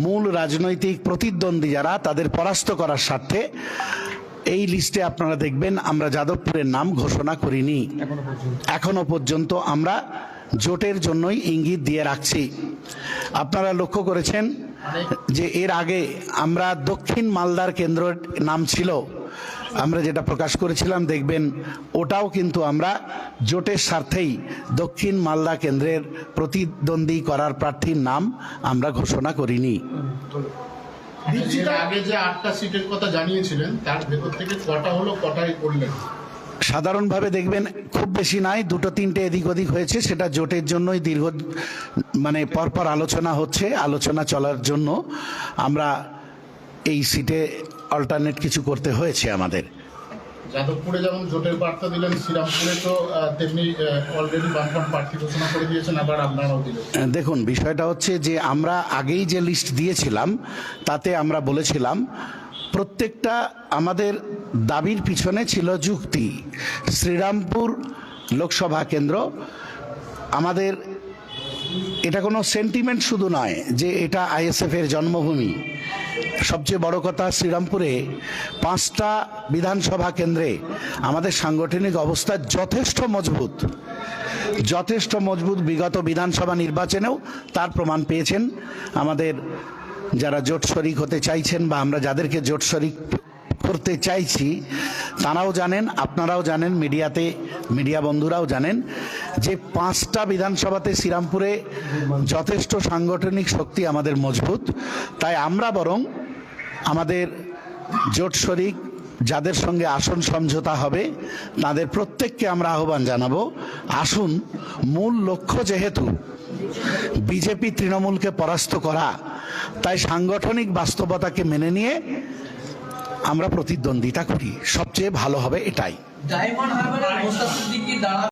মূল রাজনৈতিক প্রতিদ্বন্দ্বী যারা তাদের পরাস্ত করার স্বার্থে এই লিস্টে আপনারা দেখবেন আমরা যাদবপুরের নাম ঘোষণা করিনি। এখনো পর্যন্ত আমরা জোটের জন্যই ইঙ্গিত দিয়ে রাখছি। আপনারা লক্ষ্য করেছেন যে এর আগে আমরা দক্ষিণ মালদার কেন্দ্রের নাম ছিল, আমরা যেটা প্রকাশ করেছিলাম দেখবেন ওটাও কিন্তু আমরা জোটের স্বার্থেই দক্ষিণ মালদা কেন্দ্রের প্রতিদ্বন্দ্বী করার প্রার্থীর নাম আমরা ঘোষণা করিনি। আগে যে 8টা সিটের কথা জানিয়েছিলেন তার ভেতর থেকে কটা হলো, কটাই করলেন? সাধারণভাবে দেখবেন খুব বেশি নাই, 2-3টে এদিক ওদিক হয়েছে, সেটা জোটের জন্যই দীর্ঘ পরপর আলোচনা হচ্ছে। আলোচনা চলার জন্য আমরা এই সিটে অল্টারনেট কিছু করতে হয়েছে আমাদের। যাদবপুরে যেমন জোটের বার্তা দিলেন, শ্রীরামপুরে তো তেমনি অলরেডি বামফ্রন্ট প্রার্থী ঘোষণা করে দিয়েছেন, আবার আপনারাও দিলেন। দেখুন, বিষয়টা হচ্ছে যে আমরা আগেই যে লিস্ট দিয়েছিলাম তাতে আমরা বলেছিলাম প্রত্যেকটা আমাদের দাবির পিছনে ছিল যুক্তি। শ্রীরামপুর লোকসভা কেন্দ্র আমাদের, এটা কোনো সেন্টিমেন্ট শুধু নয় যে এটা আইএসএফ এর জন্মভূমি। সবচেয়ে বড় কথা, শ্রীরামপুরে 5টা বিধানসভা কেন্দ্রে আমাদের সাংগঠনিক অবস্থা যথেষ্ট মজবুত। বিগত বিধানসভা নির্বাচনেও তার প্রমাণ পেয়েছেন আমাদের যারা জোট শরিক হতে চাইছেন বা আমরা যাদেরকে জোট শরিক করতে চাইছি তারাও জানেন, আপনারাও জানেন, মিডিয়া বন্ধুরাও জানেন যে 5টা বিধানসভাতে শ্রীরামপুরে যথেষ্ট সাংগঠনিক শক্তি আমাদের মজবুত। তাই আমরা বরং আমাদের জোট শরিক যাদের সঙ্গে আসন সমঝোতা হবে তাদের প্রত্যেককে আমরা আহ্বান জানাবো, আসুন, মূল লক্ষ্য যেহেতু বিজেপি তৃণমূলকে পরাস্ত করা, তাই সাংগঠনিক বাস্তবতাকে মেনে নিয়ে আমরা প্রতিদ্বন্দ্বিতা করি, সবচেয়ে ভালো হবে এটাই।